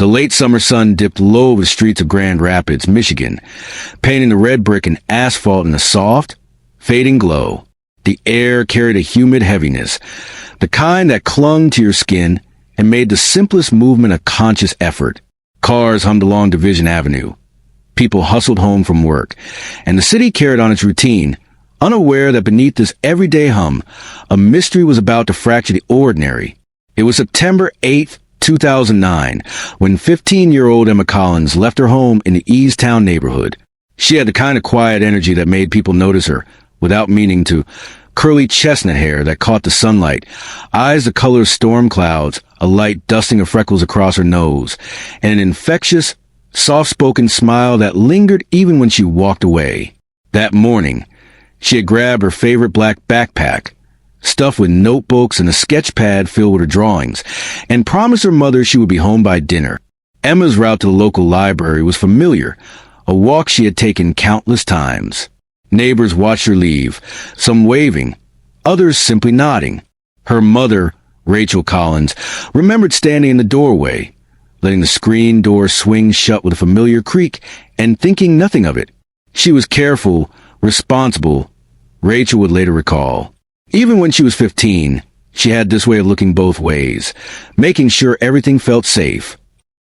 The late summer sun dipped low over the streets of Grand Rapids, Michigan, painting the red brick and asphalt in a soft, fading glow. The air carried a humid heaviness, the kind that clung to your skin and made the simplest movement a conscious effort. Cars hummed along Division Avenue. People hustled home from work, and the city carried on its routine, unaware that beneath this everyday hum, a mystery was about to fracture the ordinary. It was September 8th, 2009, when 15-year-old Emma Collins left her home in the Eastown neighborhood. She had the kind of quiet energy that made people notice her, without meaning to. Curly chestnut hair that caught the sunlight, eyes the color of storm clouds, a light dusting of freckles across her nose, and an infectious, soft-spoken smile that lingered even when she walked away. That morning, she had grabbed her favorite black backpack, stuffed with notebooks and a sketch pad filled with her drawings, and promised her mother she would be home by dinner. Emma's route to the local library was familiar, a walk she had taken countless times. Neighbors watched her leave, some waving, others simply nodding. Her mother, Rachel Collins, remembered standing in the doorway, letting the screen door swing shut with a familiar creak and thinking nothing of it. She was careful, responsible, Rachel would later recall. Even when she was 15, she had this way of looking both ways, making sure everything felt safe.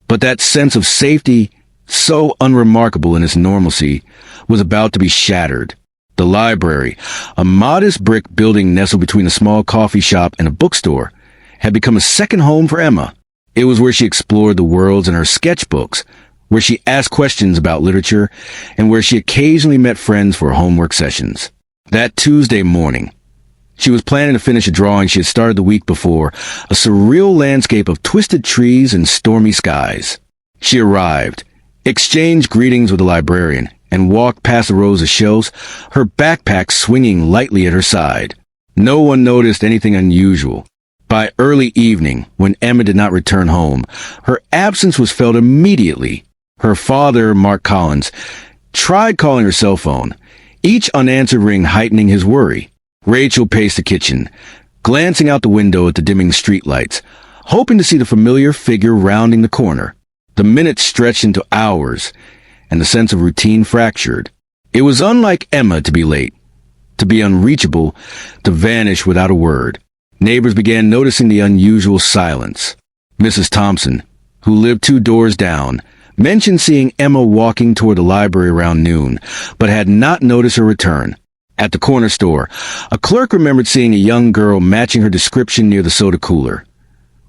But that sense of safety, so unremarkable in its normalcy, was about to be shattered. The library, a modest brick building nestled between a small coffee shop and a bookstore, had become a second home for Emma. It was where she explored the worlds in her sketchbooks, where she asked questions about literature, and where she occasionally met friends for homework sessions. That Tuesday morning, she was planning to finish a drawing she had started the week before, a surreal landscape of twisted trees and stormy skies. She arrived, exchanged greetings with the librarian, and walked past the rows of shelves, her backpack swinging lightly at her side. No one noticed anything unusual. By early evening, when Emma did not return home, her absence was felt immediately. Her father, Mark Collins, tried calling her cell phone, each unanswered ring heightening his worry. Rachel paced the kitchen, glancing out the window at the dimming streetlights, hoping to see the familiar figure rounding the corner. The minutes stretched into hours, and the sense of routine fractured. It was unlike Emma to be late, to be unreachable, to vanish without a word. Neighbors began noticing the unusual silence. Mrs. Thompson, who lived 2 doors down, mentioned seeing Emma walking toward the library around noon, but had not noticed her return. At the corner store, a clerk remembered seeing a young girl matching her description near the soda cooler.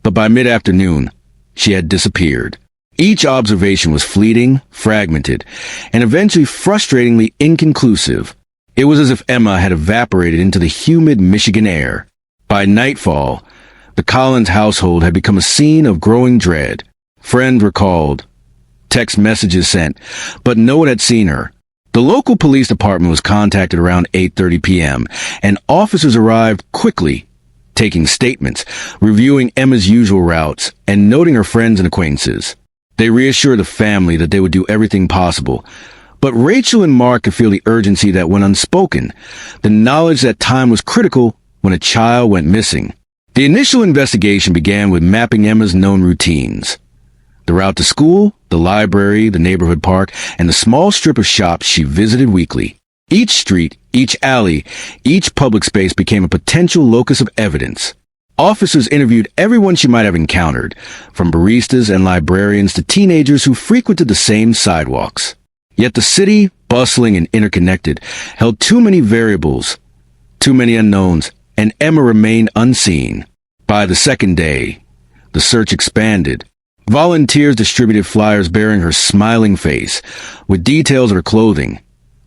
But by mid-afternoon, she had disappeared. Each observation was fleeting, fragmented, and eventually frustratingly inconclusive. It was as if Emma had evaporated into the humid Michigan air. By nightfall, the Collins household had become a scene of growing dread. Friends were called, text messages sent, but no one had seen her. The local police department was contacted around 8:30 p.m., and officers arrived quickly, taking statements, reviewing Emma's usual routes, and noting her friends and acquaintances. They reassured the family that they would do everything possible, but Rachel and Mark could feel the urgency that went unspoken, the knowledge that time was critical when a child went missing. The initial investigation began with mapping Emma's known routines. The route to school, the library, the neighborhood park, and the small strip of shops she visited weekly. Each street, each alley, each public space became a potential locus of evidence. Officers interviewed everyone she might have encountered, from baristas and librarians to teenagers who frequented the same sidewalks. Yet the city, bustling and interconnected, held too many variables, too many unknowns, and Emma remained unseen. By the second day, the search expanded. Volunteers distributed flyers bearing her smiling face, with details of her clothing,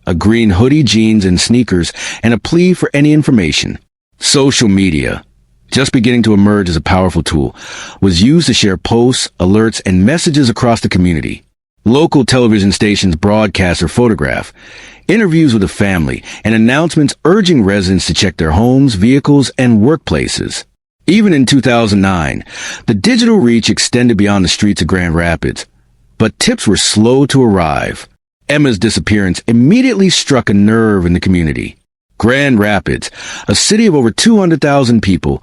a green hoodie, jeans, and sneakers, and a plea for any information. Social media, just beginning to emerge as a powerful tool, was used to share posts, alerts, and messages across the community. Local television stations broadcast her photograph, interviews with the family, and announcements urging residents to check their homes, vehicles, and workplaces. Even in 2009, the digital reach extended beyond the streets of Grand Rapids, but tips were slow to arrive. Emma's disappearance immediately struck a nerve in the community. Grand Rapids, a city of over 200,000 people,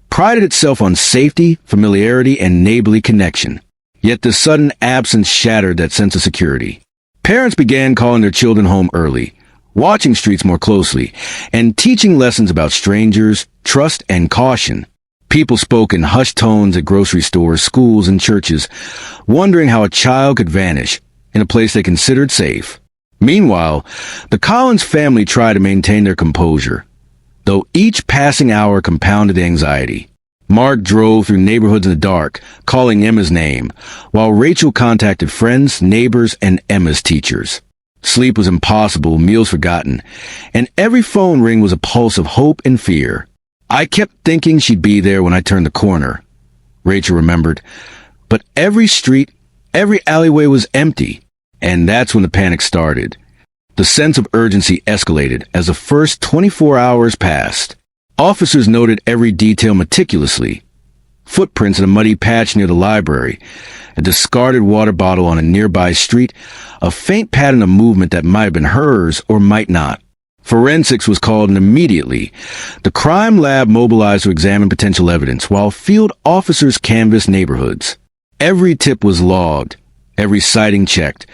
prided itself on safety, familiarity, and neighborly connection. Yet the sudden absence shattered that sense of security. Parents began calling their children home early, watching streets more closely, and teaching lessons about strangers, trust, and caution. People spoke in hushed tones at grocery stores, schools, and churches, wondering how a child could vanish in a place they considered safe. Meanwhile, the Collins family tried to maintain their composure, though each passing hour compounded the anxiety. Mark drove through neighborhoods in the dark, calling Emma's name, while Rachel contacted friends, neighbors, and Emma's teachers. Sleep was impossible, meals forgotten, and every phone ring was a pulse of hope and fear. I kept thinking she'd be there when I turned the corner, Rachel remembered. But every street, every alleyway was empty, and that's when the panic started. The sense of urgency escalated as the first 24 hours passed. Officers noted every detail meticulously. Footprints in a muddy patch near the library, a discarded water bottle on a nearby street, a faint pattern of movement that might have been hers or might not. Forensics was called in immediately. The crime lab mobilized to examine potential evidence, while field officers canvassed neighborhoods. Every tip was logged, every sighting checked,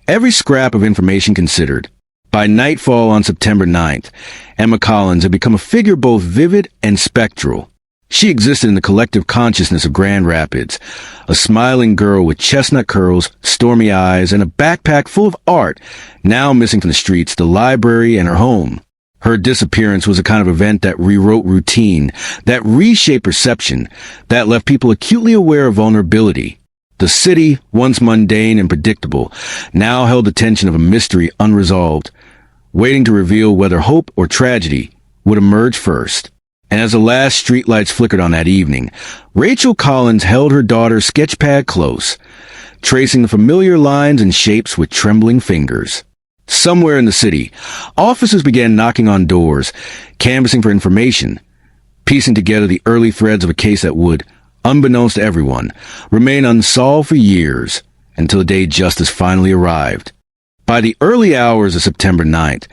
every scrap of information considered. By nightfall on September 9th, Emma Collins had become a figure both vivid and spectral. She existed in the collective consciousness of Grand Rapids, a smiling girl with chestnut curls, stormy eyes, and a backpack full of art, now missing from the streets, the library, and her home. Her disappearance was a kind of event that rewrote routine, that reshaped perception, that left people acutely aware of vulnerability. The city, once mundane and predictable, now held the tension of a mystery unresolved, waiting to reveal whether hope or tragedy would emerge first. And as the last streetlights flickered on that evening, Rachel Collins held her daughter's sketchpad close, tracing the familiar lines and shapes with trembling fingers. Somewhere in the city, officers began knocking on doors, canvassing for information, piecing together the early threads of a case that would, unbeknownst to everyone, remain unsolved for years until the day justice finally arrived. By the early hours of September 9th,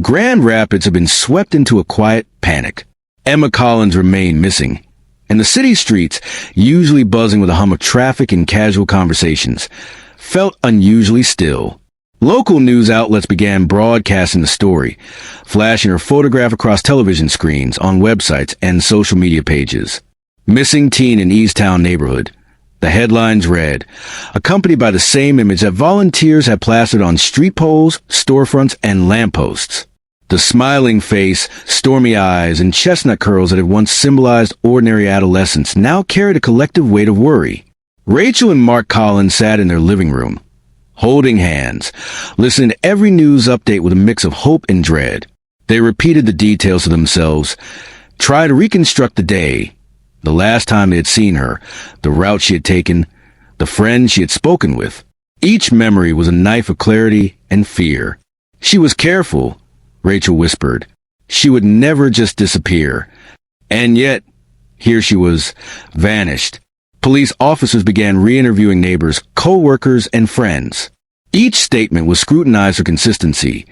Grand Rapids had been swept into a quiet panic. Emma Collins remained missing, and the city streets, usually buzzing with a hum of traffic and casual conversations, felt unusually still. Local news outlets began broadcasting the story, flashing her photograph across television screens, on websites, and social media pages. Missing teen in Easttown neighborhood. The headlines read, accompanied by the same image that volunteers had plastered on street poles, storefronts, and lampposts. The smiling face, stormy eyes, and chestnut curls that had once symbolized ordinary adolescence now carried a collective weight of worry. Rachel and Mark Collins sat in their living room, holding hands, listening to every news update with a mix of hope and dread. They repeated the details to themselves, tried to reconstruct the day, the last time they had seen her, the route she had taken, the friend she had spoken with. Each memory was a knife of clarity and fear. She was careful, Rachel whispered. She would never just disappear. And yet, here she was, vanished. Police officers began re-interviewing neighbors, co-workers, and friends. Each statement was scrutinized for consistency,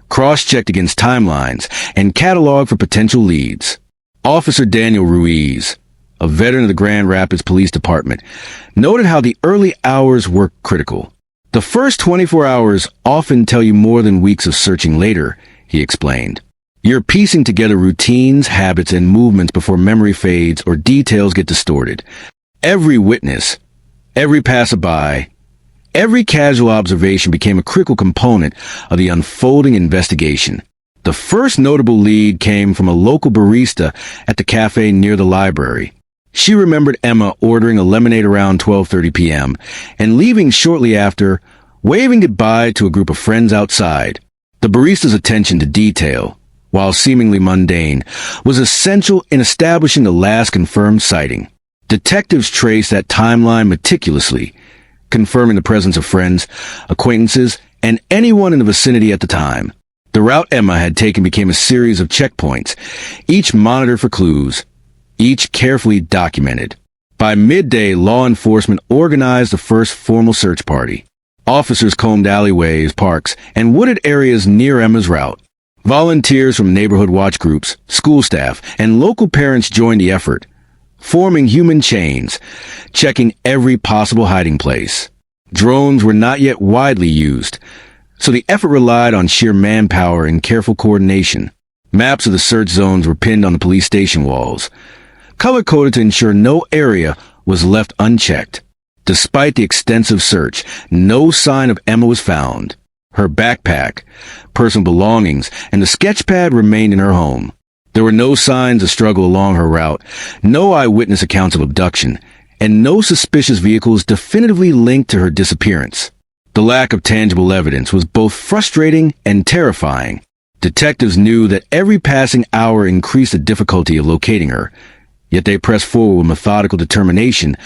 cross-checked against timelines, and cataloged for potential leads. Officer Daniel Ruiz, a veteran of the Grand Rapids Police Department, noted how the early hours were critical. The first 24 hours often tell you more than weeks of searching later, he explained. You're piecing together routines, habits, and movements before memory fades or details get distorted. Every witness, every passerby, every casual observation became a critical component of the unfolding investigation. The first notable lead came from a local barista at the cafe near the library. She remembered Emma ordering a lemonade around 12:30 p.m. and leaving shortly after, waving goodbye to a group of friends outside. The barista's attention to detail, while seemingly mundane, was essential in establishing the last confirmed sighting. Detectives traced that timeline meticulously, confirming the presence of friends, acquaintances, and anyone in the vicinity at the time. The route Emma had taken became a series of checkpoints, each monitored for clues, each carefully documented. By midday, law enforcement organized the first formal search party. Officers combed alleyways, parks, and wooded areas near Emma's route. Volunteers from neighborhood watch groups, school staff, and local parents joined the effort, forming human chains, checking every possible hiding place. Drones were not yet widely used, so the effort relied on sheer manpower and careful coordination. Maps of the search zones were pinned on the police station walls, color-coded to ensure no area was left unchecked. Despite the extensive search, no sign of Emma was found. Her backpack, personal belongings, and the sketchpad remained in her home. There were no signs of struggle along her route, no eyewitness accounts of abduction, and no suspicious vehicles definitively linked to her disappearance. The lack of tangible evidence was both frustrating and terrifying. Detectives knew that every passing hour increased the difficulty of locating her, yet they pressed forward with methodical determination,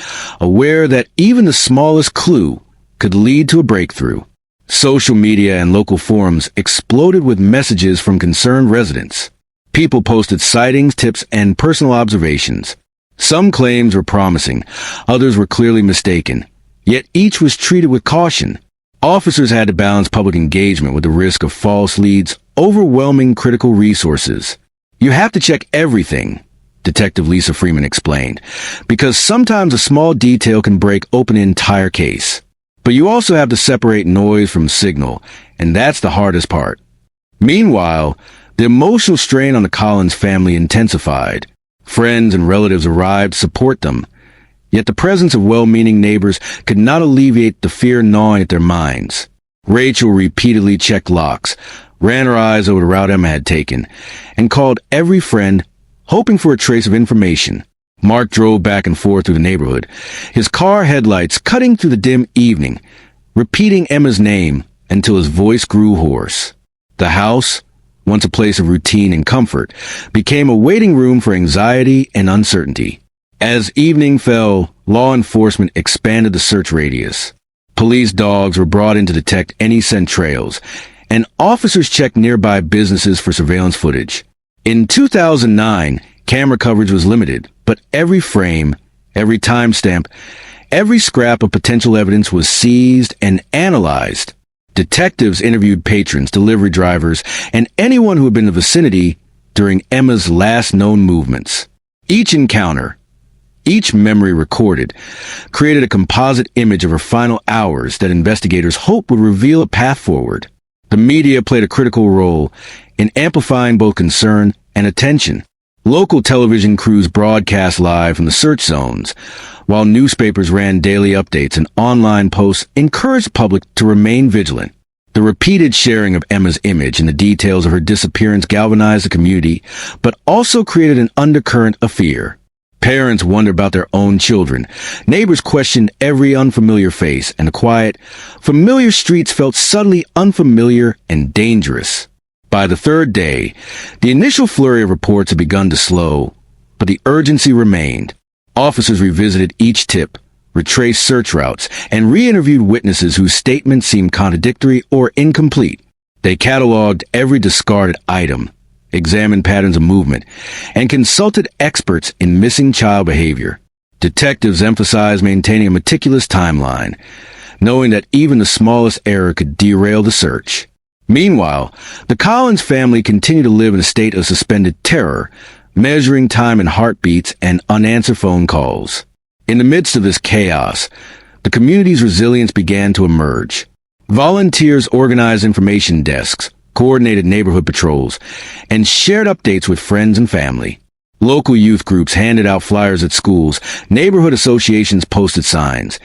aware that even the smallest clue could lead to a breakthrough. Social media and local forums exploded with messages from concerned residents. People posted sightings, tips, and personal observations. Some claims were promising, others were clearly mistaken, yet each was treated with caution. Officers had to balance public engagement with the risk of false leads, overwhelming critical resources. You have to check everything, Detective Lisa Freeman explained, because sometimes a small detail can break open an entire case. But you also have to separate noise from signal, and that's the hardest part. Meanwhile, the emotional strain on the Collins family intensified. Friends and relatives arrived to support them, yet the presence of well-meaning neighbors could not alleviate the fear gnawing at their minds. Rachel repeatedly checked locks, ran her eyes over the route Emma had taken, and called every friend, hoping for a trace of information. Mark drove back and forth through the neighborhood, his car headlights cutting through the dim evening, repeating Emma's name until his voice grew hoarse. The house, once a place of routine and comfort, became a waiting room for anxiety and uncertainty. As evening fell, law enforcement expanded the search radius. Police dogs were brought in to detect any scent trails, and officers checked nearby businesses for surveillance footage. In 2009, camera coverage was limited, but every frame, every timestamp, every scrap of potential evidence was seized and analyzed. Detectives interviewed patrons, delivery drivers, and anyone who had been in the vicinity during Emma's last known movements. Each encounter, each memory recorded, created a composite image of her final hours that investigators hoped would reveal a path forward. The media played a critical role in amplifying both concern and attention. Local television crews broadcast live from the search zones, while newspapers ran daily updates and online posts encouraged the public to remain vigilant. The repeated sharing of Emma's image and the details of her disappearance galvanized the community, but also created an undercurrent of fear. Parents wondered about their own children. Neighbors questioned every unfamiliar face, and the quiet, familiar streets felt suddenly unfamiliar and dangerous. By the third day, the initial flurry of reports had begun to slow, but the urgency remained. Officers revisited each tip, retraced search routes, and re-interviewed witnesses whose statements seemed contradictory or incomplete. They cataloged every discarded item, examined patterns of movement, and consulted experts in missing child behavior. Detectives emphasized maintaining a meticulous timeline, knowing that even the smallest error could derail the search. Meanwhile, the Collins family continued to live in a state of suspended terror, measuring time in heartbeats and unanswered phone calls. In the midst of this chaos, the community's resilience began to emerge. Volunteers organized information desks, coordinated neighborhood patrols, and shared updates with friends and family. Local youth groups handed out flyers at schools, neighborhood associations posted signs,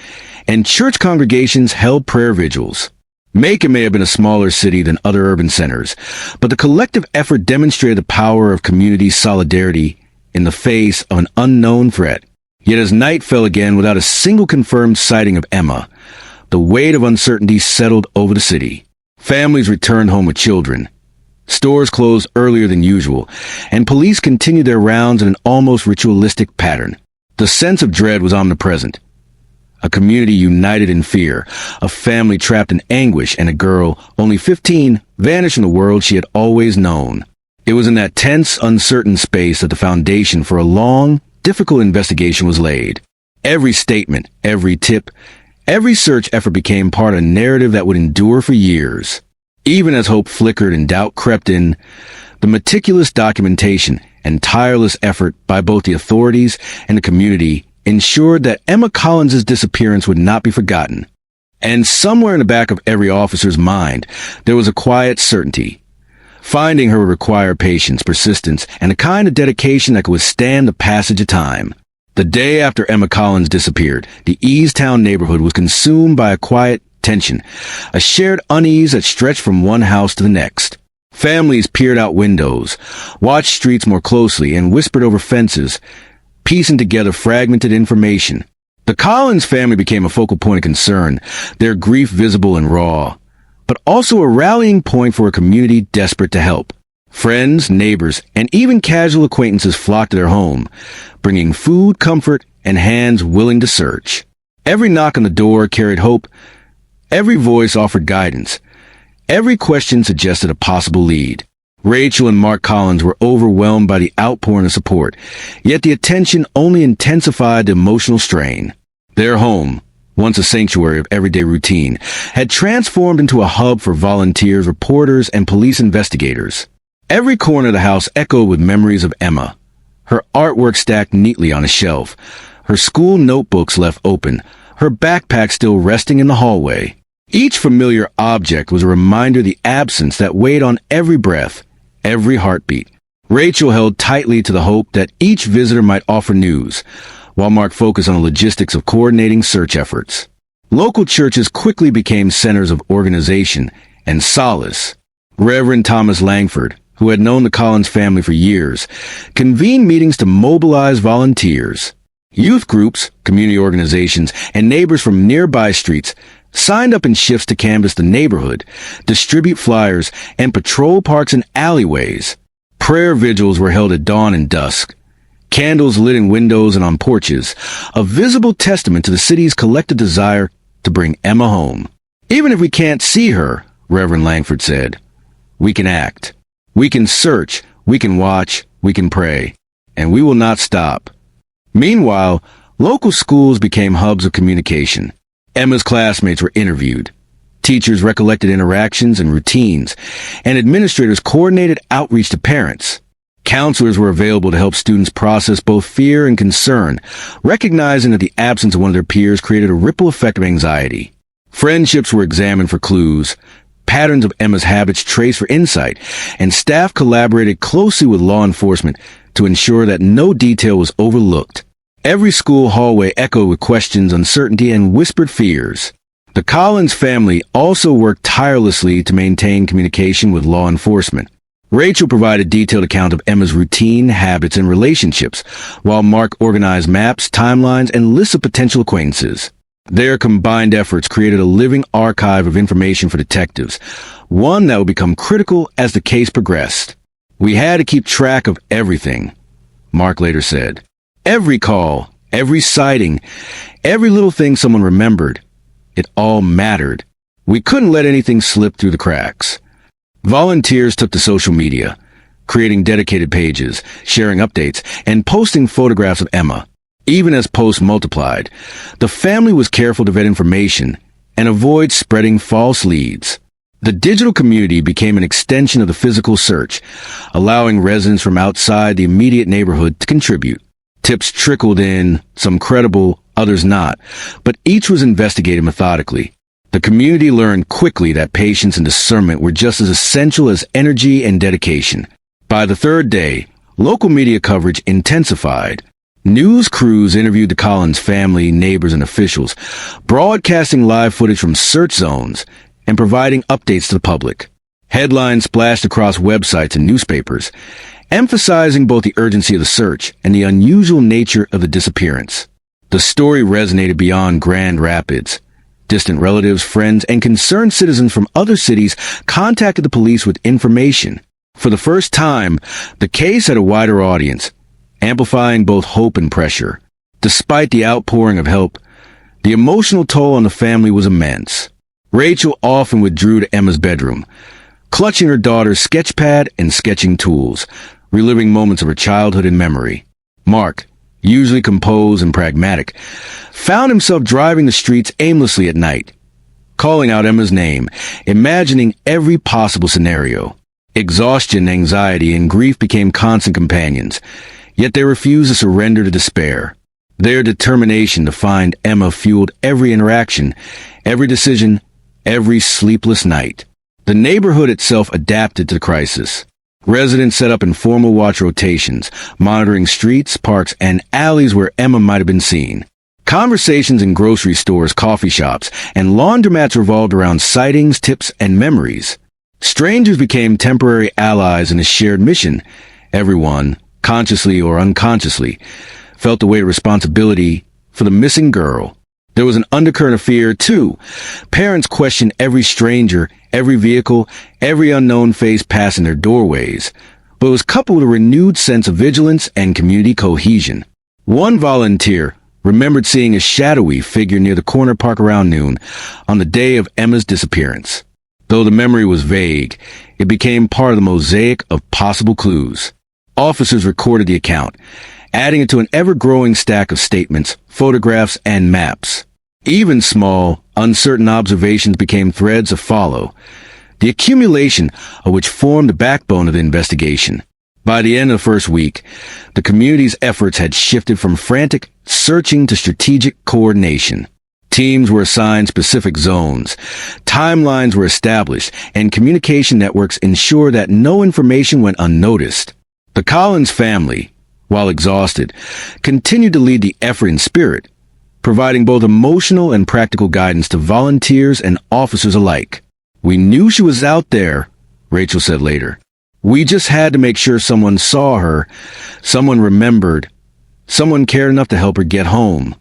and church congregations held prayer vigils. Macon may have been a smaller city than other urban centers, but the collective effort demonstrated the power of community solidarity in the face of an unknown threat. Yet as night fell again without a single confirmed sighting of Emma, the weight of uncertainty settled over the city. Families returned home with children. Stores closed earlier than usual, and police continued their rounds in an almost ritualistic pattern. The sense of dread was omnipresent. A community united in fear, a family trapped in anguish, and a girl, only 15, vanished from the world she had always known. It was in that tense, uncertain space that the foundation for a long, difficult investigation was laid. Every statement, every tip, every search effort became part of a narrative that would endure for years. Even as hope flickered and doubt crept in, the meticulous documentation and tireless effort by both the authorities and the community ensured that Emma Collins' disappearance would not be forgotten. And somewhere in the back of every officer's mind, there was a quiet certainty. Finding her would require patience, persistence, and a kind of dedication that could withstand the passage of time. The day after Emma Collins disappeared, the Eastown neighborhood was consumed by a quiet tension, a shared unease that stretched from one house to the next. Families peered out windows, watched streets more closely, and whispered over fences, piecing together fragmented information. The Collins family became a focal point of concern, their grief visible and raw, but also a rallying point for a community desperate to help. Friends, neighbors, and even casual acquaintances flocked to their home, bringing food, comfort, and hands willing to search. Every knock on the door carried hope. Every voice offered guidance. Every question suggested a possible lead. Rachel and Mark Collins were overwhelmed by the outpouring of support, yet the attention only intensified the emotional strain. Their home, once a sanctuary of everyday routine, had transformed into a hub for volunteers, reporters, and police investigators. Every corner of the house echoed with memories of Emma, her artwork stacked neatly on a shelf, her school notebooks left open, her backpack still resting in the hallway. Each familiar object was a reminder of the absence that weighed on every breath, every heartbeat. Rachel held tightly to the hope that each visitor might offer news, while Mark focused on the logistics of coordinating search efforts. Local churches quickly became centers of organization and solace. Reverend Thomas Langford, who had known the Collins family for years, convened meetings to mobilize volunteers. Youth groups, community organizations, and neighbors from nearby streets signed up in shifts to canvass the neighborhood, distribute flyers, and patrol parks and alleyways. Prayer vigils were held at dawn and dusk. Candles lit in windows and on porches, a visible testament to the city's collective desire to bring Emma home. Even if we can't see her, Reverend Langford said, we can act. We can search, we can watch, we can pray, and we will not stop. Meanwhile, local schools became hubs of communication. Emma's classmates were interviewed. Teachers recollected interactions and routines, and administrators coordinated outreach to parents. Counselors were available to help students process both fear and concern, recognizing that the absence of one of their peers created a ripple effect of anxiety. Friendships were examined for clues, patterns of Emma's habits traced for insight, and staff collaborated closely with law enforcement to ensure that no detail was overlooked. Every school hallway echoed with questions, uncertainty, and whispered fears. The Collins family also worked tirelessly to maintain communication with law enforcement. Rachel provided detailed account of Emma's routine, habits, and relationships, while Mark organized maps, timelines, and lists of potential acquaintances. Their combined efforts created a living archive of information for detectives, one that would become critical as the case progressed. We had to keep track of everything, Mark later said. Every call, every sighting, every little thing someone remembered. It all mattered. We couldn't let anything slip through the cracks. Volunteers took to social media, creating dedicated pages, sharing updates, and posting photographs of Emma. Even as posts multiplied, the family was careful to vet information and avoid spreading false leads. The digital community became an extension of the physical search, allowing residents from outside the immediate neighborhood to contribute. Tips trickled in, some credible, others not, but each was investigated methodically. The community learned quickly that patience and discernment were just as essential as energy and dedication. By the third day, local media coverage intensified. News crews interviewed the Collins family, neighbors, and officials, broadcasting live footage from search zones and providing updates to the public. Headlines splashed across websites and newspapers, emphasizing both the urgency of the search and the unusual nature of the disappearance. The story resonated beyond Grand Rapids. Distant relatives, friends, and concerned citizens from other cities contacted the police with information. For the first time, the case had a wider audience, amplifying both hope and pressure. Despite the outpouring of help, the emotional toll on the family was immense. Rachel often withdrew to Emma's bedroom, clutching her daughter's sketchpad and sketching tools, reliving moments of her childhood in memory. Mark, usually composed and pragmatic, found himself driving the streets aimlessly at night, calling out Emma's name, imagining every possible scenario. Exhaustion, anxiety, and grief became constant companions, yet they refused to surrender to despair. Their determination to find Emma fueled every interaction, every decision, every sleepless night. The neighborhood itself adapted to the crisis. Residents set up informal watch rotations, monitoring streets, parks, and alleys where Emma might have been seen. Conversations in grocery stores, coffee shops, and laundromats revolved around sightings, tips, and memories. Strangers became temporary allies in a shared mission. Everyone, consciously or unconsciously, felt the weight of responsibility for the missing girl. There was an undercurrent of fear, too. Parents questioned every stranger, every vehicle, every unknown face passing their doorways, but it was coupled with a renewed sense of vigilance and community cohesion. One volunteer remembered seeing a shadowy figure near the corner park around noon on the day of Emma's disappearance. Though the memory was vague, it became part of the mosaic of possible clues. Officers recorded the account, adding it to an ever-growing stack of statements, photographs, and maps. Even small, uncertain observations became threads to follow, the accumulation of which formed the backbone of the investigation. By the end of the first week, the community's efforts had shifted from frantic searching to strategic coordination. Teams were assigned specific zones, timelines were established, and communication networks ensured that no information went unnoticed. The Collins family, while exhausted, continued to lead the effort in spirit, providing both emotional and practical guidance to volunteers and officers alike. "We knew she was out there," Rachel said later. "We just had to make sure someone saw her, someone remembered, someone cared enough to help her get home."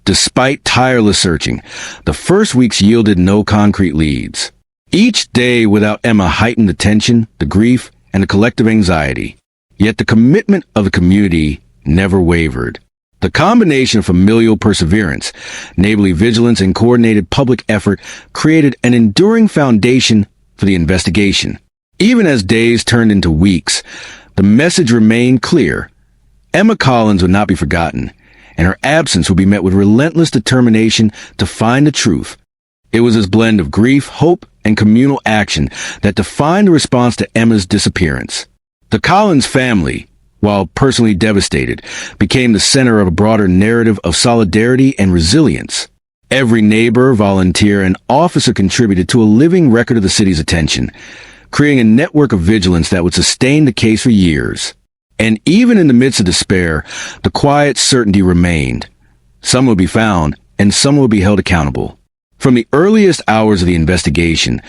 Despite tireless searching, the first weeks yielded no concrete leads. Each day without Emma heightened the tension, the grief, and the collective anxiety. Yet the commitment of the community never wavered. The combination of familial perseverance, neighborly vigilance, and coordinated public effort created an enduring foundation for the investigation. Even as days turned into weeks, the message remained clear. Emma Collins would not be forgotten, and her absence would be met with relentless determination to find the truth. It was this blend of grief, hope, and communal action that defined the response to Emma's disappearance. The Collins family, while personally devastated, became the center of a broader narrative of solidarity and resilience. Every neighbor, volunteer, and officer contributed to a living record of the city's attention, creating a network of vigilance that would sustain the case for years. And even in the midst of despair, the quiet certainty remained. Some would be found, and some would be held accountable. From the earliest hours of the investigation,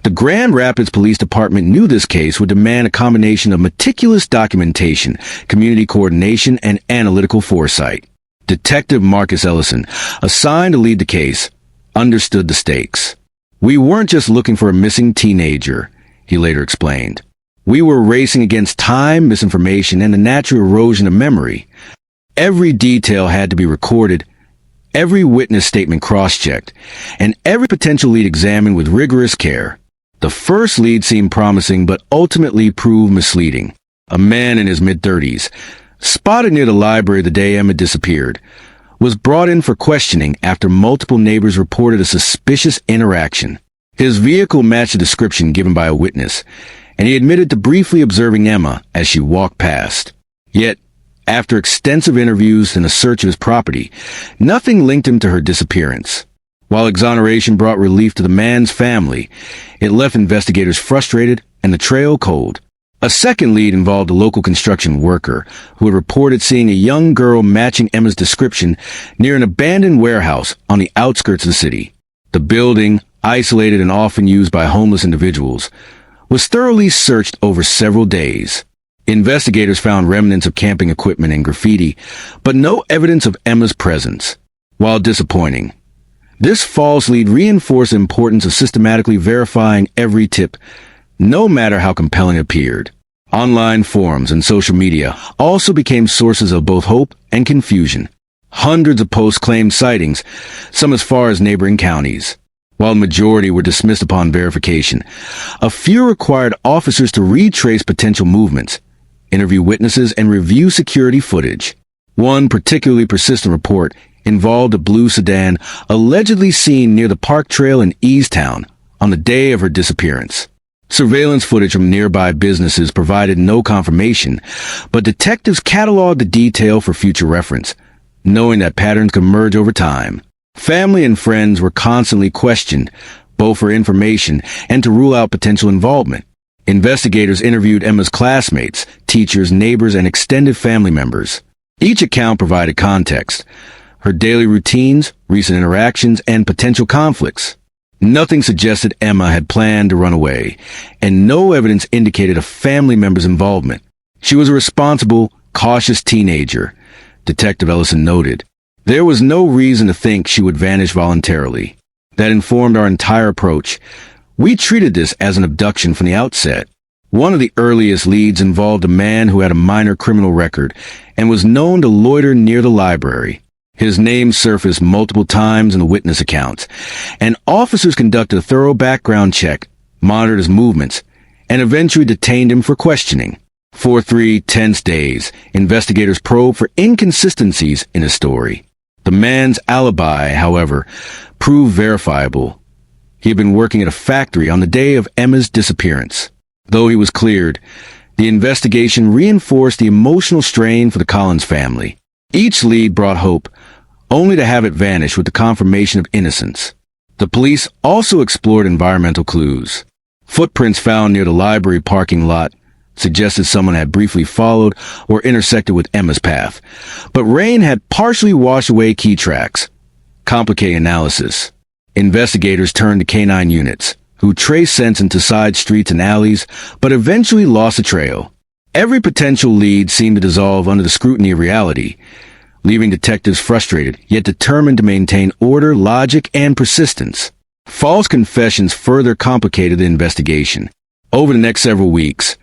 the Grand Rapids Police Department knew this case would demand a combination of meticulous documentation, community coordination, and analytical foresight. Detective Marcus Ellison, assigned to lead the case, understood the stakes. "We weren't just looking for a missing teenager," he later explained. "We were racing against time, misinformation, and the natural erosion of memory. Every detail had to be recorded, every witness statement cross-checked, and every potential lead examined with rigorous care. The first lead seemed promising, but ultimately proved misleading. A man in his mid-30s, spotted near the library the day Emma disappeared, was brought in for questioning after multiple neighbors reported a suspicious interaction. His vehicle matched the description given by a witness, and he admitted to briefly observing Emma as she walked past. Yet, after extensive interviews and a search of his property, nothing linked him to her disappearance. While exoneration brought relief to the man's family, it left investigators frustrated and the trail cold. A second lead involved a local construction worker who had reported seeing a young girl matching Emma's description near an abandoned warehouse on the outskirts of the city. The building, isolated and often used by homeless individuals, was thoroughly searched over several days. Investigators found remnants of camping equipment and graffiti, but no evidence of Emma's presence. While disappointing, this false lead reinforced the importance of systematically verifying every tip, no matter how compelling it appeared. Online forums and social media also became sources of both hope and confusion. Hundreds of posts claimed sightings, some as far as neighboring counties. While the majority were dismissed upon verification, a few required officers to retrace potential movements, interview witnesses, and review security footage. One particularly persistent report involved a blue sedan allegedly seen near the park trail in Eastown on the day of her disappearance. Surveillance footage from nearby businesses provided no confirmation, but detectives cataloged the detail for future reference, knowing that patterns could emerge over time. Family and friends were constantly questioned, both for information and to rule out potential involvement. Investigators interviewed Emma's classmates, teachers, neighbors, and extended family members. Each account provided context: her daily routines, recent interactions, and potential conflicts. Nothing suggested Emma had planned to run away, and no evidence indicated a family member's involvement. She was a responsible, cautious teenager, Detective Ellison noted. There was no reason to think she would vanish voluntarily. That informed our entire approach. We treated this as an abduction from the outset. One of the earliest leads involved a man who had a minor criminal record and was known to loiter near the library. His name surfaced multiple times in the witness accounts, and officers conducted a thorough background check, monitored his movements, and eventually detained him for questioning. For 3 tense days, investigators probed for inconsistencies in his story. The man's alibi, however, proved verifiable. He had been working at a factory on the day of Emma's disappearance. Though he was cleared, the investigation reinforced the emotional strain for the Collins family. Each lead brought hope, only to have it vanish with the confirmation of innocence. The police also explored environmental clues. Footprints found near the library parking lot suggested someone had briefly followed or intersected with Emma's path, but rain had partially washed away key tracks, complicating analysis. Investigators turned to canine units, who traced scents into side streets and alleys, but eventually lost the trail. Every potential lead seemed to dissolve under the scrutiny of reality, leaving detectives frustrated, yet determined to maintain order, logic, and persistence. False confessions further complicated the investigation. Over the next several weeks,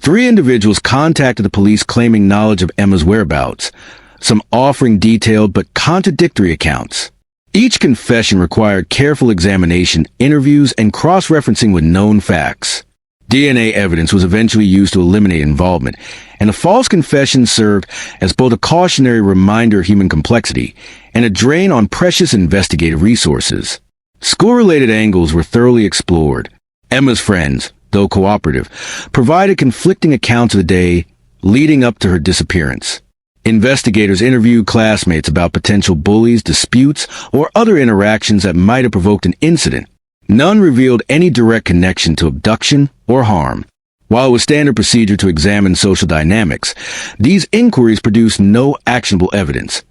3 individuals contacted the police claiming knowledge of Emma's whereabouts, some offering detailed but contradictory accounts. Each confession required careful examination, interviews, and cross-referencing with known facts. DNA evidence was eventually used to eliminate involvement, and the false confessions served as both a cautionary reminder of human complexity and a drain on precious investigative resources. School-related angles were thoroughly explored. Emma's friends, though cooperative, provided conflicting accounts of the day leading up to her disappearance. Investigators interviewed classmates about potential bullies, disputes, or other interactions that might have provoked an incident. None revealed any direct connection to abduction or harm. While it was standard procedure to examine social dynamics, these inquiries produced no actionable evidence,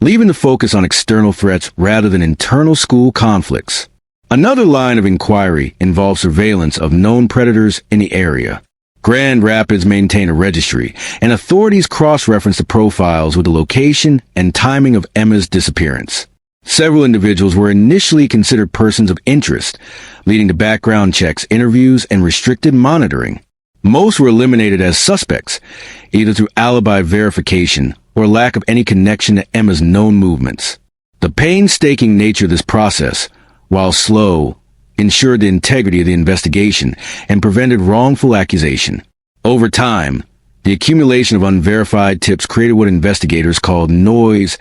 leaving the focus on external threats rather than internal school conflicts. Another line of inquiry involved surveillance of known predators in the area. Grand Rapids maintained a registry, and authorities cross-referenced the profiles with the location and timing of Emma's disappearance. Several individuals were initially considered persons of interest, leading to background checks, interviews, and restricted monitoring. Most were eliminated as suspects, either through alibi verification or lack of any connection to Emma's known movements. The painstaking nature of this process, while slow, ensured the integrity of the investigation and prevented wrongful accusation. Over time, the accumulation of unverified tips created what investigators called noise,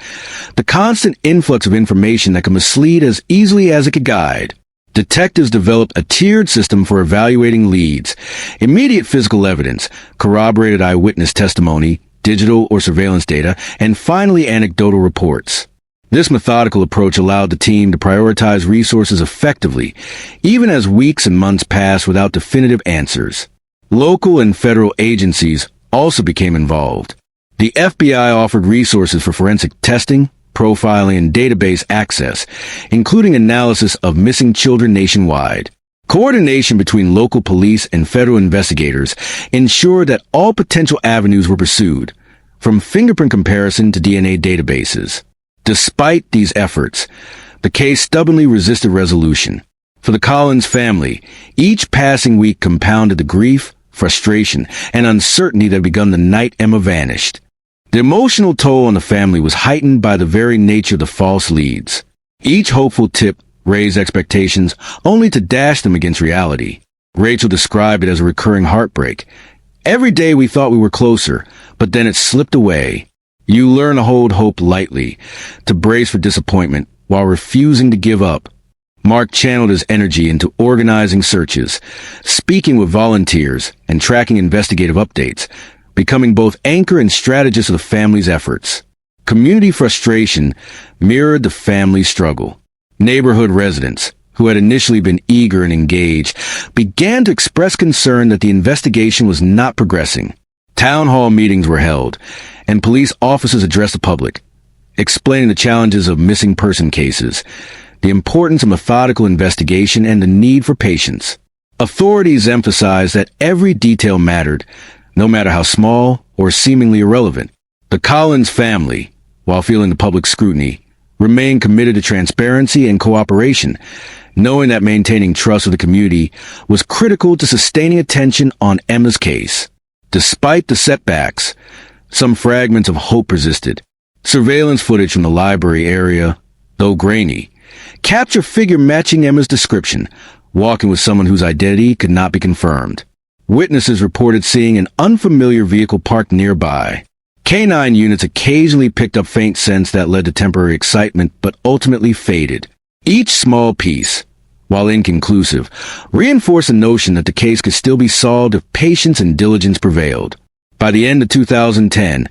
the constant influx of information that could mislead as easily as it could guide. Detectives developed a tiered system for evaluating leads: immediate physical evidence, corroborated eyewitness testimony, digital or surveillance data, and finally anecdotal reports. This methodical approach allowed the team to prioritize resources effectively, even as weeks and months passed without definitive answers. Local and federal agencies also became involved. The FBI offered resources for forensic testing, profiling, and database access, including analysis of missing children nationwide. Coordination between local police and federal investigators ensured that all potential avenues were pursued, from fingerprint comparison to DNA databases. Despite these efforts, the case stubbornly resisted resolution. For the Collins family, each passing week compounded the grief, frustration, and uncertainty that had begun the night Emma vanished. The emotional toll on the family was heightened by the very nature of the false leads. Each hopeful tip raised expectations only to dash them against reality. Rachel described it as a recurring heartbreak. Every day we thought we were closer, but then it slipped away. You learn to hold hope lightly, to brace for disappointment while refusing to give up. Mark channeled his energy into organizing searches, speaking with volunteers, and tracking investigative updates, becoming both anchor and strategist of the family's efforts. Community frustration mirrored the family's struggle. Neighborhood residents, who had initially been eager and engaged, began to express concern that the investigation was not progressing. Town hall meetings were held, and police officers addressed the public, explaining the challenges of missing person cases, the importance of methodical investigation, and the need for patience. Authorities emphasized that every detail mattered, no matter how small or seemingly irrelevant. The Collins family, while feeling the public scrutiny, remained committed to transparency and cooperation, knowing that maintaining trust with the community was critical to sustaining attention on Emma's case. Despite the setbacks, some fragments of hope persisted. Surveillance footage from the library area, though grainy, captured a figure matching Emma's description, walking with someone whose identity could not be confirmed. Witnesses reported seeing an unfamiliar vehicle parked nearby. Canine units occasionally picked up faint scents that led to temporary excitement but ultimately faded. Each small piece, while inconclusive, reinforced the notion that the case could still be solved if patience and diligence prevailed. By the end of 2010,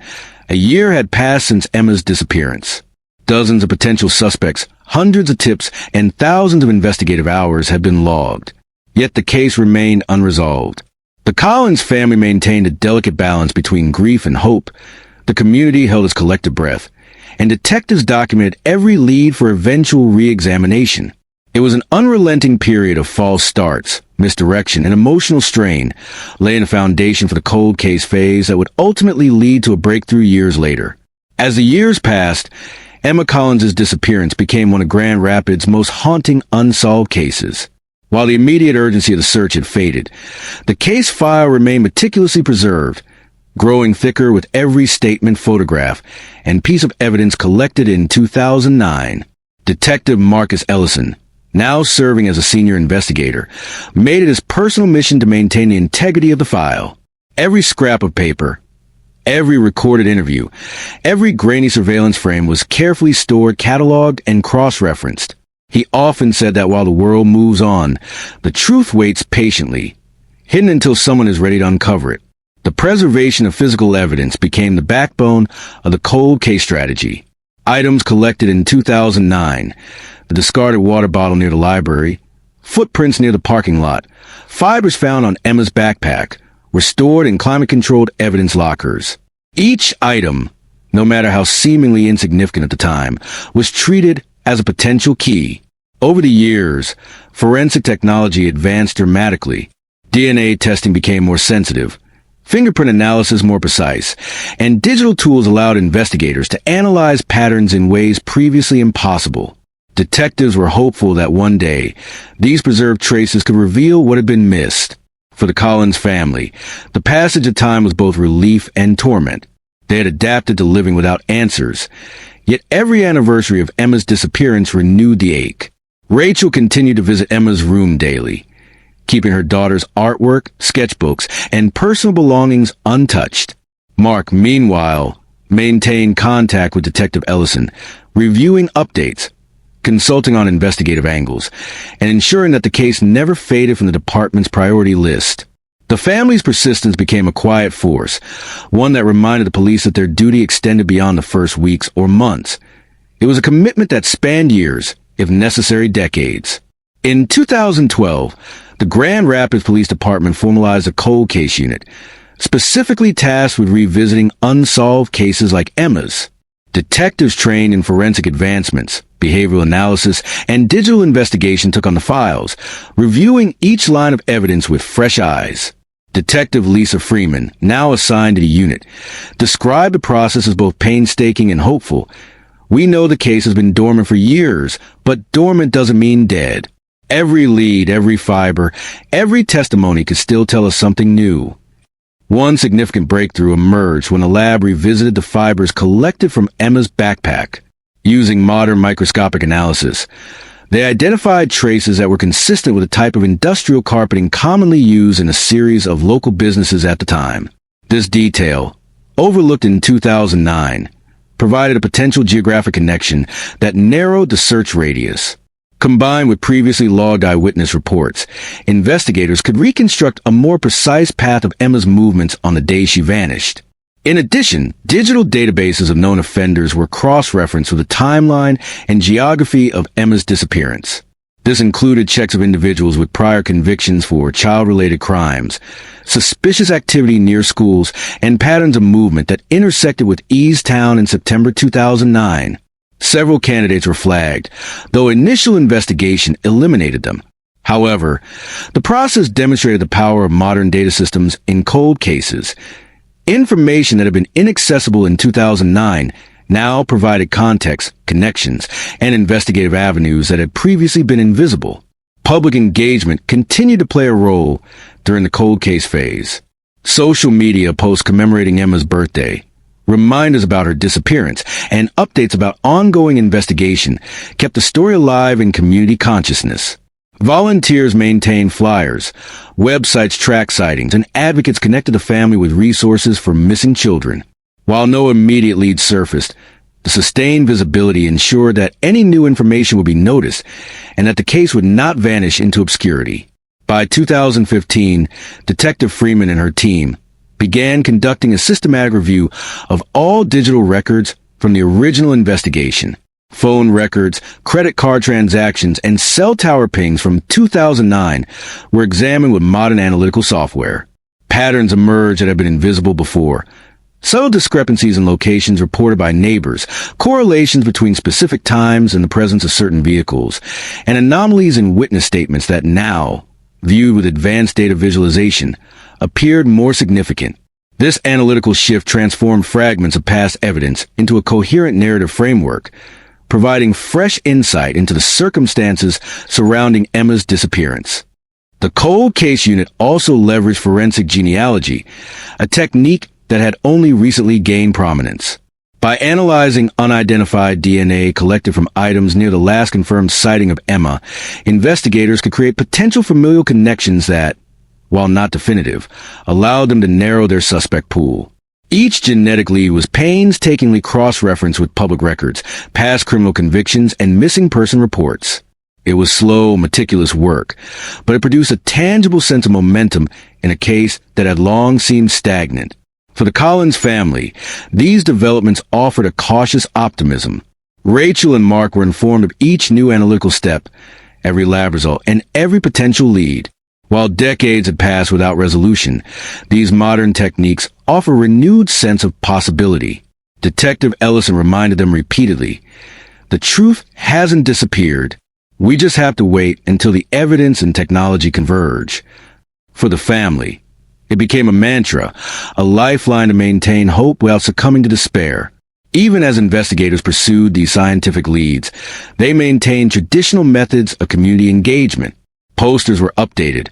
a year had passed since Emma's disappearance. Dozens of potential suspects, hundreds of tips, and thousands of investigative hours had been logged. Yet the case remained unresolved. The Collins family maintained a delicate balance between grief and hope. The community held its collective breath, and detectives documented every lead for eventual re-examination. It was an unrelenting period of false starts, misdirection, and emotional strain, laying a foundation for the cold case phase that would ultimately lead to a breakthrough years later. As the years passed, Emma Collins' disappearance became one of Grand Rapids' most haunting unsolved cases. While the immediate urgency of the search had faded, the case file remained meticulously preserved, growing thicker with every statement, photograph, and piece of evidence collected in 2009. Detective Marcus Ellison, now serving as a senior investigator, made it his personal mission to maintain the integrity of the file. Every scrap of paper, every recorded interview, every grainy surveillance frame was carefully stored, cataloged, and cross-referenced. He often said that while the world moves on, the truth waits patiently, hidden until someone is ready to uncover it. The preservation of physical evidence became the backbone of the cold case strategy. Items collected in 2009, the discarded water bottle near the library, footprints near the parking lot, fibers found on Emma's backpack, were stored in climate-controlled evidence lockers. Each item, no matter how seemingly insignificant at the time, was treated as a potential key. Over the years, forensic technology advanced dramatically. DNA testing became more sensitive, fingerprint analysis more precise, and digital tools allowed investigators to analyze patterns in ways previously impossible. Detectives were hopeful that one day, these preserved traces could reveal what had been missed. For the Collins family, the passage of time was both relief and torment. They had adapted to living without answers, yet every anniversary of Emma's disappearance renewed the ache. Rachel continued to visit Emma's room daily, keeping her daughter's artwork, sketchbooks, and personal belongings untouched. Mark, meanwhile, maintained contact with Detective Ellison, reviewing updates, consulting on investigative angles, and ensuring that the case never faded from the department's priority list. The family's persistence became a quiet force, one that reminded the police that their duty extended beyond the first weeks or months. It was a commitment that spanned years, if necessary decades. In 2012, the Grand Rapids Police Department formalized a cold case unit, specifically tasked with revisiting unsolved cases like Emma's. Detectives trained in forensic advancements, behavioral analysis, and digital investigation took on the files, reviewing each line of evidence with fresh eyes. Detective Lisa Freeman, now assigned to the unit, described the process as both painstaking and hopeful. "We know the case has been dormant for years, but dormant doesn't mean dead. Every lead, every fiber, every testimony could still tell us something new." One significant breakthrough emerged when the lab revisited the fibers collected from Emma's backpack. Using modern microscopic analysis, they identified traces that were consistent with the type of industrial carpeting commonly used in a series of local businesses at the time. This detail, overlooked in 2009, provided a potential geographic connection that narrowed the search radius. Combined with previously logged eyewitness reports, investigators could reconstruct a more precise path of Emma's movements on the day she vanished. In addition, digital databases of known offenders were cross-referenced with the timeline and geography of Emma's disappearance. This included checks of individuals with prior convictions for child-related crimes, suspicious activity near schools, and patterns of movement that intersected with Easttown in September 2009. Several candidates were flagged, though initial investigation eliminated them. However, the process demonstrated the power of modern data systems in cold cases. Information that had been inaccessible in 2009 now provided context, connections, and investigative avenues that had previously been invisible. Public engagement continued to play a role during the cold case phase. Social media posts commemorating Emma's birthday, reminders about her disappearance, and updates about ongoing investigation kept the story alive in community consciousness. Volunteers maintained flyers, websites tracked sightings, and advocates connected the family with resources for missing children. While no immediate leads surfaced, the sustained visibility ensured that any new information would be noticed and that the case would not vanish into obscurity. By 2015, Detective Freeman and her team began conducting a systematic review of all digital records from the original investigation. Phone records, credit card transactions, and cell tower pings from 2009 were examined with modern analytical software. Patterns emerged that had been invisible before. Subtle discrepancies in locations reported by neighbors, correlations between specific times and the presence of certain vehicles, and anomalies in witness statements that now, viewed with advanced data visualization, appeared more significant. This analytical shift transformed fragments of past evidence into a coherent narrative framework, providing fresh insight into the circumstances surrounding Emma's disappearance. The cold case unit also leveraged forensic genealogy, a technique that had only recently gained prominence. By analyzing unidentified DNA collected from items near the last confirmed sighting of Emma, investigators could create potential familial connections that, while not definitive, allowed them to narrow their suspect pool. Each genetic lead was painstakingly cross-referenced with public records, past criminal convictions, and missing person reports. It was slow, meticulous work, but it produced a tangible sense of momentum in a case that had long seemed stagnant. For the Collins family, these developments offered a cautious optimism. Rachel and Mark were informed of each new analytical step, every lab result, and every potential lead. While decades had passed without resolution, these modern techniques offer a renewed sense of possibility. Detective Ellison reminded them repeatedly, "The truth hasn't disappeared. We just have to wait until the evidence and technology converge." For the family, it became a mantra, a lifeline to maintain hope without succumbing to despair. Even as investigators pursued these scientific leads, they maintained traditional methods of community engagement. Posters were updated,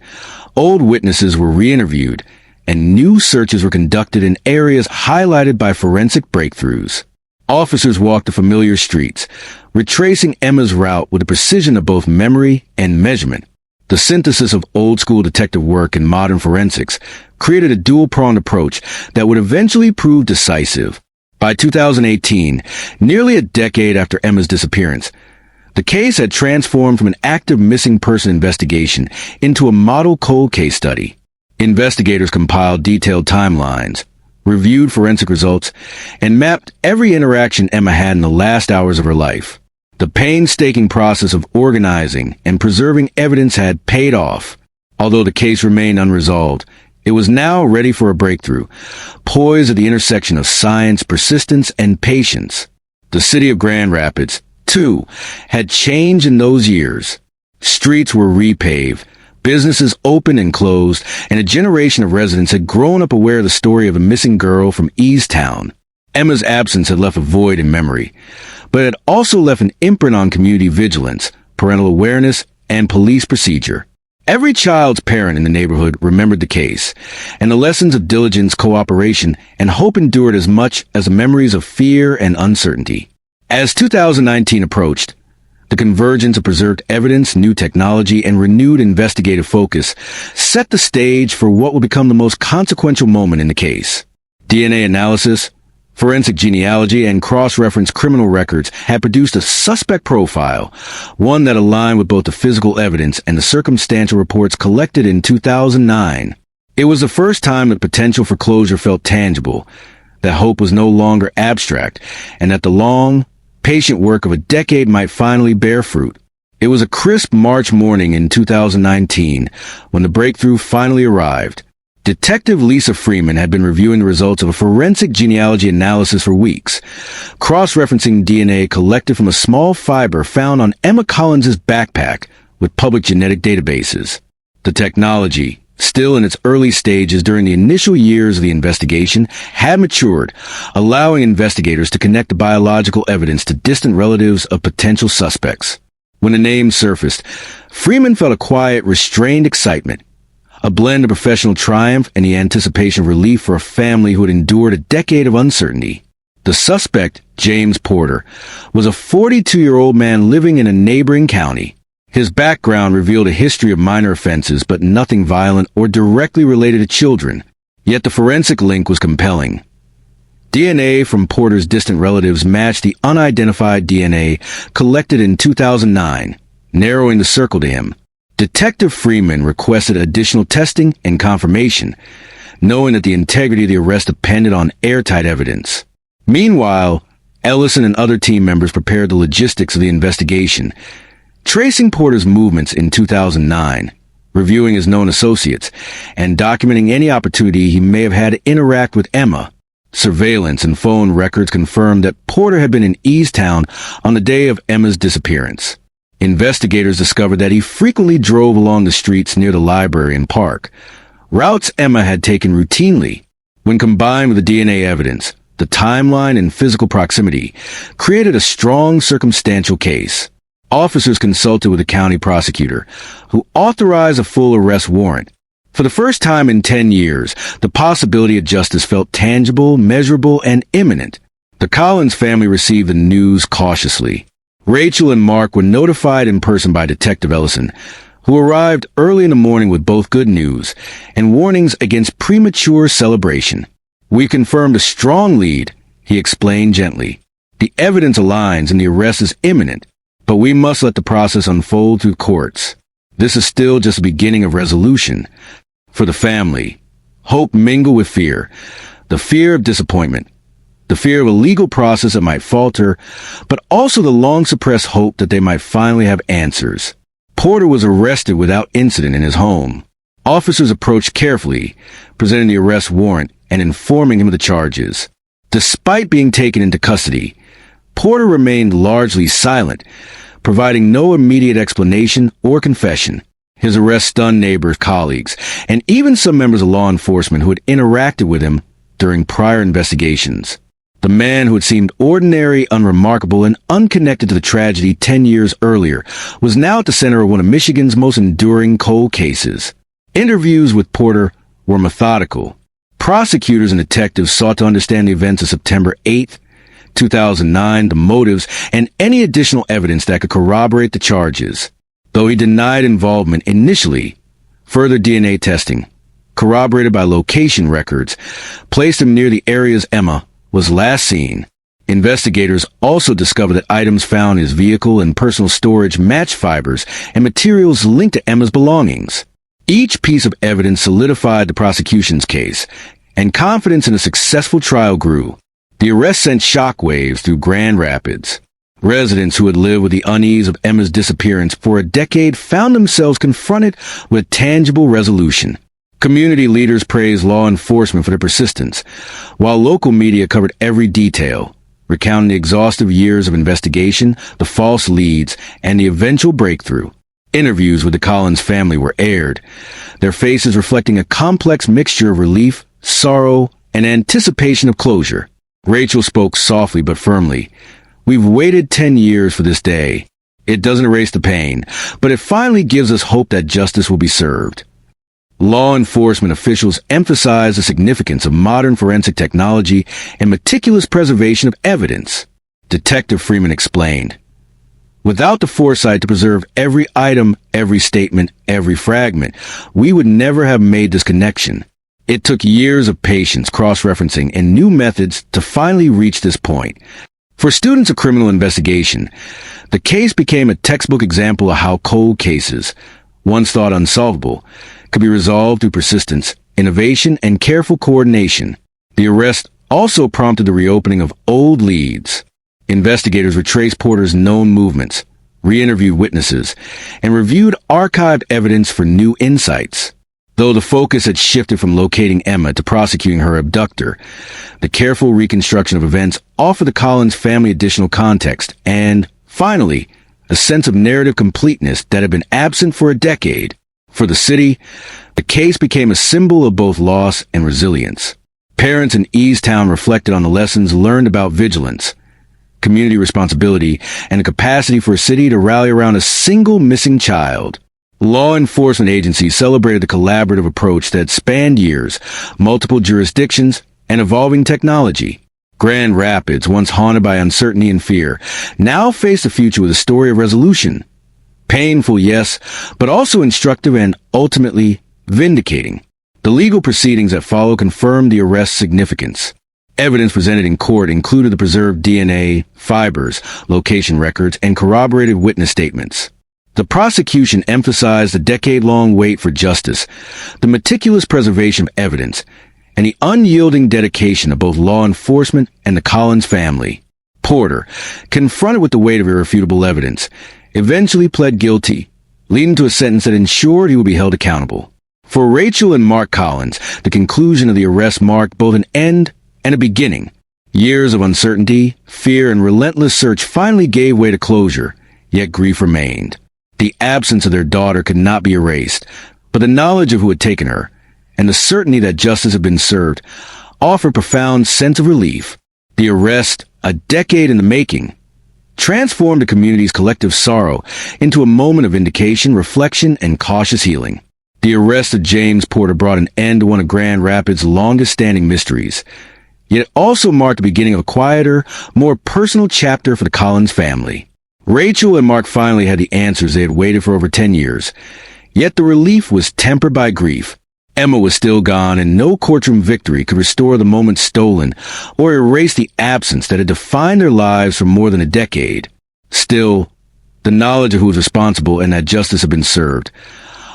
old witnesses were re-interviewed, and new searches were conducted in areas highlighted by forensic breakthroughs. Officers walked the familiar streets, retracing Emma's route with the precision of both memory and measurement. The synthesis of old-school detective work and modern forensics created a dual-pronged approach that would eventually prove decisive. By 2018, nearly a decade after Emma's disappearance, the case had transformed from an active missing person investigation into a model cold case study. Investigators compiled detailed timelines, reviewed forensic results, and mapped every interaction Emma had in the last hours of her life. The painstaking process of organizing and preserving evidence had paid off. Although the case remained unresolved, it was now ready for a breakthrough, poised at the intersection of science, persistence, and patience. The city of Grand Rapids, too, had changed in those years. Streets were repaved, businesses opened and closed, and a generation of residents had grown up aware of the story of a missing girl from Easttown. Emma's absence had left a void in memory, but it had also left an imprint on community vigilance, parental awareness, and police procedure. Every child's parent in the neighborhood remembered the case, and the lessons of diligence, cooperation, and hope endured as much as the memories of fear and uncertainty. As 2019 approached, the convergence of preserved evidence, new technology, and renewed investigative focus set the stage for what will become the most consequential moment in the case. DNA analysis, Forensic genealogy and cross-reference criminal records had produced a suspect profile, one that aligned with both the physical evidence and the circumstantial reports collected in 2009. It was the first time that potential for closure felt tangible, that hope was no longer abstract, and that the long, patient work of a decade might finally bear fruit. It was a crisp March morning in 2019 when the breakthrough finally arrived. Detective Lisa Freeman had been reviewing the results of a forensic genealogy analysis for weeks, cross-referencing DNA collected from a small fiber found on Emma Collins's backpack with public genetic databases. The technology, still in its early stages during the initial years of the investigation, had matured, allowing investigators to connect the biological evidence to distant relatives of potential suspects. When the name surfaced, Freeman felt a quiet, restrained excitement, a blend of professional triumph and the anticipation of relief for a family who had endured a decade of uncertainty. The suspect, James Porter, was a 42-year-old man living in a neighboring county. His background revealed a history of minor offenses, but nothing violent or directly related to children. Yet the forensic link was compelling. DNA from Porter's distant relatives matched the unidentified DNA collected in 2009, narrowing the circle to him. Detective Freeman requested additional testing and confirmation, knowing that the integrity of the arrest depended on airtight evidence. Meanwhile, Ellison and other team members prepared the logistics of the investigation, tracing Porter's movements in 2009, reviewing his known associates, and documenting any opportunity he may have had to interact with Emma. Surveillance and phone records confirmed that Porter had been in Easttown on the day of Emma's disappearance. Investigators discovered that he frequently drove along the streets near the library and park, routes Emma had taken routinely. When combined with the DNA evidence, the timeline and physical proximity created a strong circumstantial case. Officers consulted with the county prosecutor, who authorized a full arrest warrant. For the first time in 10 years, the possibility of justice felt tangible, measurable, and imminent. The Collins family received the news cautiously. Rachel and Mark were notified in person by Detective Ellison, who arrived early in the morning with both good news and warnings against premature celebration. "We confirmed a strong lead," he explained gently. "The evidence aligns and the arrest is imminent, but we must let the process unfold through courts. This is still just the beginning of resolution." For the family, hope mingled with fear, the fear of disappointment, the fear of a legal process that might falter, but also the long-suppressed hope that they might finally have answers. Porter was arrested without incident in his home. Officers approached carefully, presenting the arrest warrant and informing him of the charges. Despite being taken into custody, Porter remained largely silent, providing no immediate explanation or confession. His arrest stunned neighbors, colleagues, and even some members of law enforcement who had interacted with him during prior investigations. The man who had seemed ordinary, unremarkable, and unconnected to the tragedy 10 years earlier was now at the center of one of Michigan's most enduring cold cases. Interviews with Porter were methodical. Prosecutors and detectives sought to understand the events of September 8th, 2009, the motives, and any additional evidence that could corroborate the charges. Though he denied involvement initially, further DNA testing, corroborated by location records, placed him near the areas Emma was last seen. Investigators also discovered that items found in his vehicle and personal storage matched fibers and materials linked to Emma's belongings. Each piece of evidence solidified the prosecution's case, and confidence in a successful trial grew. The arrest sent shockwaves through Grand Rapids. Residents who had lived with the unease of Emma's disappearance for a decade found themselves confronted with tangible resolution. Community leaders praised law enforcement for their persistence, while local media covered every detail, recounting the exhaustive years of investigation, the false leads, and the eventual breakthrough. Interviews with the Collins family were aired, their faces reflecting a complex mixture of relief, sorrow, and anticipation of closure. Rachel spoke softly but firmly. "We've waited 10 years for this day. It doesn't erase the pain, but it finally gives us hope that justice will be served." Law enforcement officials emphasized the significance of modern forensic technology and meticulous preservation of evidence. Detective Freeman explained, "Without the foresight to preserve every item, every statement, every fragment, we would never have made this connection. It took years of patience, cross-referencing, and new methods to finally reach this point. For students of criminal investigation, the case became a textbook example of how cold cases, once thought unsolvable, could be resolved through persistence, innovation, and careful coordination. The arrest also prompted the reopening of old leads. Investigators retraced Porter's known movements, re-interviewed witnesses, and reviewed archived evidence for new insights. Though the focus had shifted from locating Emma to prosecuting her abductor, the careful reconstruction of events offered the Collins family additional context and, finally, a sense of narrative completeness that had been absent for a decade. For the city, the case became a symbol of both loss and resilience. Parents in Eastown reflected on the lessons learned about vigilance, community responsibility, and the capacity for a city to rally around a single missing child. Law enforcement agencies celebrated the collaborative approach that spanned years, multiple jurisdictions, and evolving technology. Grand Rapids, once haunted by uncertainty and fear, now faced a future with a story of resolution. Painful, yes, but also instructive and, ultimately, vindicating. The legal proceedings that followed confirmed the arrest's significance. Evidence presented in court included the preserved DNA, fibers, location records, and corroborated witness statements. The prosecution emphasized the decade-long wait for justice, the meticulous preservation of evidence, and the unyielding dedication of both law enforcement and the Collins family. Porter, confronted with the weight of irrefutable evidence, eventually pled guilty, leading to a sentence that ensured he would be held accountable. For Rachel and Mark Collins, the conclusion of the arrest marked both an end and a beginning. Years of uncertainty, fear, and relentless search finally gave way to closure, yet grief remained. The absence of their daughter could not be erased, but the knowledge of who had taken her, and the certainty that justice had been served, offered a profound sense of relief. The arrest, a decade in the making, transformed the community's collective sorrow into a moment of vindication, reflection, and cautious healing. The arrest of James Porter brought an end to one of Grand Rapids' longest-standing mysteries, yet it also marked the beginning of a quieter, more personal chapter for the Collins family. Rachel and Mark finally had the answers they had waited for over 10 years, yet the relief was tempered by grief. Emma was still gone, and no courtroom victory could restore the moments stolen or erase the absence that had defined their lives for more than a decade. Still, the knowledge of who was responsible and that justice had been served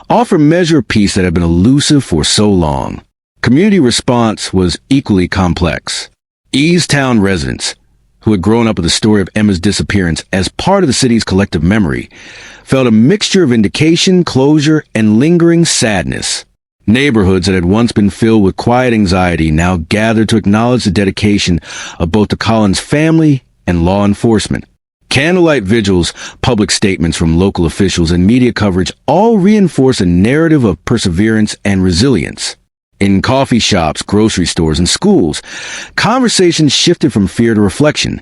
offered a measure of peace that had been elusive for so long. Community response was equally complex. Eastown residents, who had grown up with the story of Emma's disappearance as part of the city's collective memory, felt a mixture of vindication, closure, and lingering sadness. Neighborhoods that had once been filled with quiet anxiety now gathered to acknowledge the dedication of both the Collins family and law enforcement. Candlelight vigils, public statements from local officials, and media coverage all reinforced a narrative of perseverance and resilience. In coffee shops, grocery stores, and schools, conversations shifted from fear to reflection.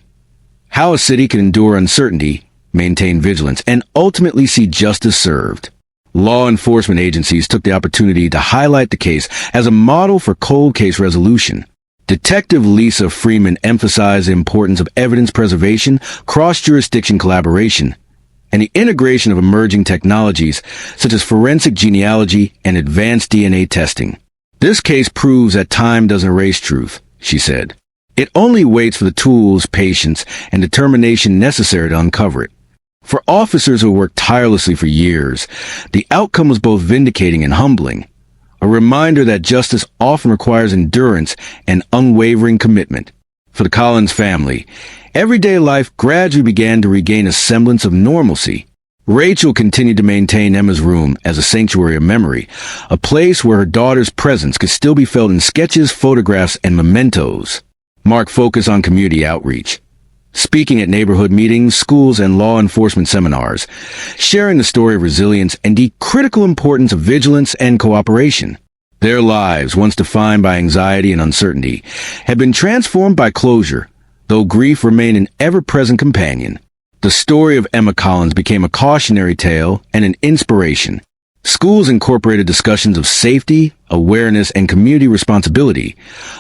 How a city can endure uncertainty, maintain vigilance, and ultimately see justice served. Law enforcement agencies took the opportunity to highlight the case as a model for cold case resolution. Detective Lisa Freeman emphasized the importance of evidence preservation, cross-jurisdiction collaboration, and the integration of emerging technologies such as forensic genealogy and advanced DNA testing. This case proves that time doesn't erase truth, she said. It only waits for the tools, patience, and determination necessary to uncover it. For officers who worked tirelessly for years, the outcome was both vindicating and humbling, a reminder that justice often requires endurance and unwavering commitment. For the Collins family, everyday life gradually began to regain a semblance of normalcy. Rachel continued to maintain Emma's room as a sanctuary of memory, a place where her daughter's presence could still be felt in sketches, photographs, and mementos. Mark focused on community outreach, speaking at neighborhood meetings, schools, and law enforcement seminars, sharing the story of resilience and the critical importance of vigilance and cooperation. Their lives, once defined by anxiety and uncertainty, had been transformed by closure, though grief remained an ever-present companion. The story of Emma Collins became a cautionary tale and an inspiration. Schools incorporated discussions of safety, awareness, and community responsibility,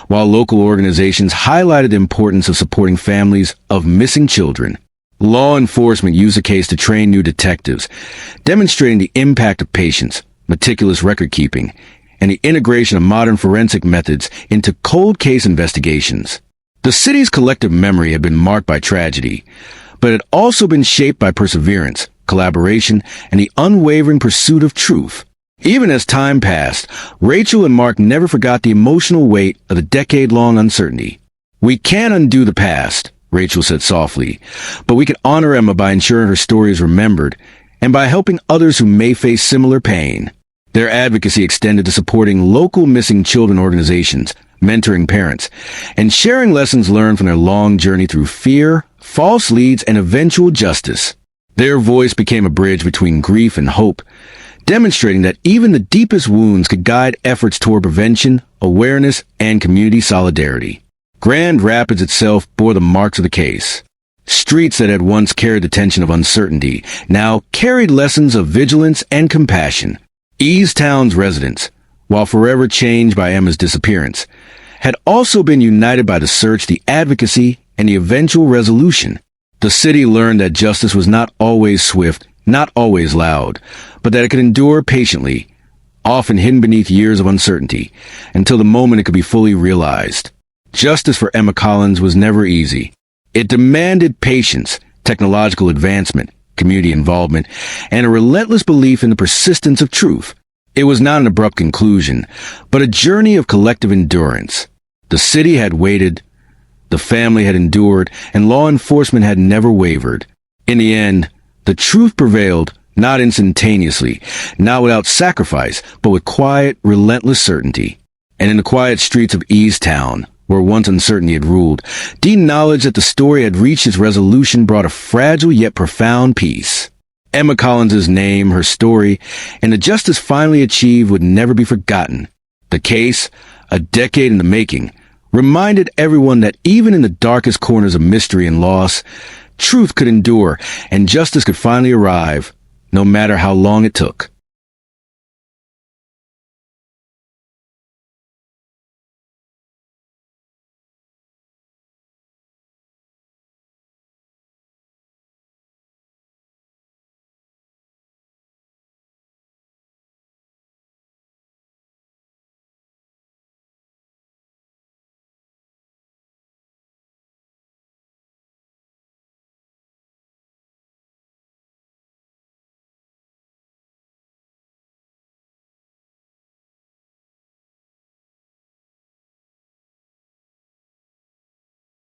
while local organizations highlighted the importance of supporting families of missing children. Law enforcement used the case to train new detectives, demonstrating the impact of patience, meticulous record-keeping, and the integration of modern forensic methods into cold case investigations. The city's collective memory had been marked by tragedy, but it had also been shaped by perseverance, collaboration, and the unwavering pursuit of truth. Even as time passed, Rachel and Mark never forgot the emotional weight of the decade-long uncertainty. "We can't undo the past," Rachel said softly, "but we can honor Emma by ensuring her story is remembered and by helping others who may face similar pain." Their advocacy extended to supporting local missing children organizations, mentoring parents, and sharing lessons learned from their long journey through fear, false leads, and eventual justice. Their voice became a bridge between grief and hope, demonstrating that even the deepest wounds could guide efforts toward prevention, awareness, and community solidarity. Grand Rapids itself bore the marks of the case. Streets that had once carried the tension of uncertainty now carried lessons of vigilance and compassion. Easttown's residents, while forever changed by Emma's disappearance, had also been united by the search, the advocacy, and the eventual resolution. The city learned that justice was not always swift, not always loud, but that it could endure patiently, often hidden beneath years of uncertainty, until the moment it could be fully realized. Justice for Emma Collins was never easy. It demanded patience, technological advancement, community involvement, and a relentless belief in the persistence of truth. It was not an abrupt conclusion, but a journey of collective endurance. The city had waited, the family had endured, and law enforcement had never wavered. In the end, the truth prevailed, not instantaneously, not without sacrifice, but with quiet, relentless certainty. And in the quiet streets of Easttown, where once uncertainty had ruled, the knowledge that the story had reached its resolution brought a fragile yet profound peace. Emma Collins's name, her story, and the justice finally achieved would never be forgotten. The case, a decade in the making, reminded everyone that even in the darkest corners of mystery and loss, truth could endure and justice could finally arrive, no matter how long it took.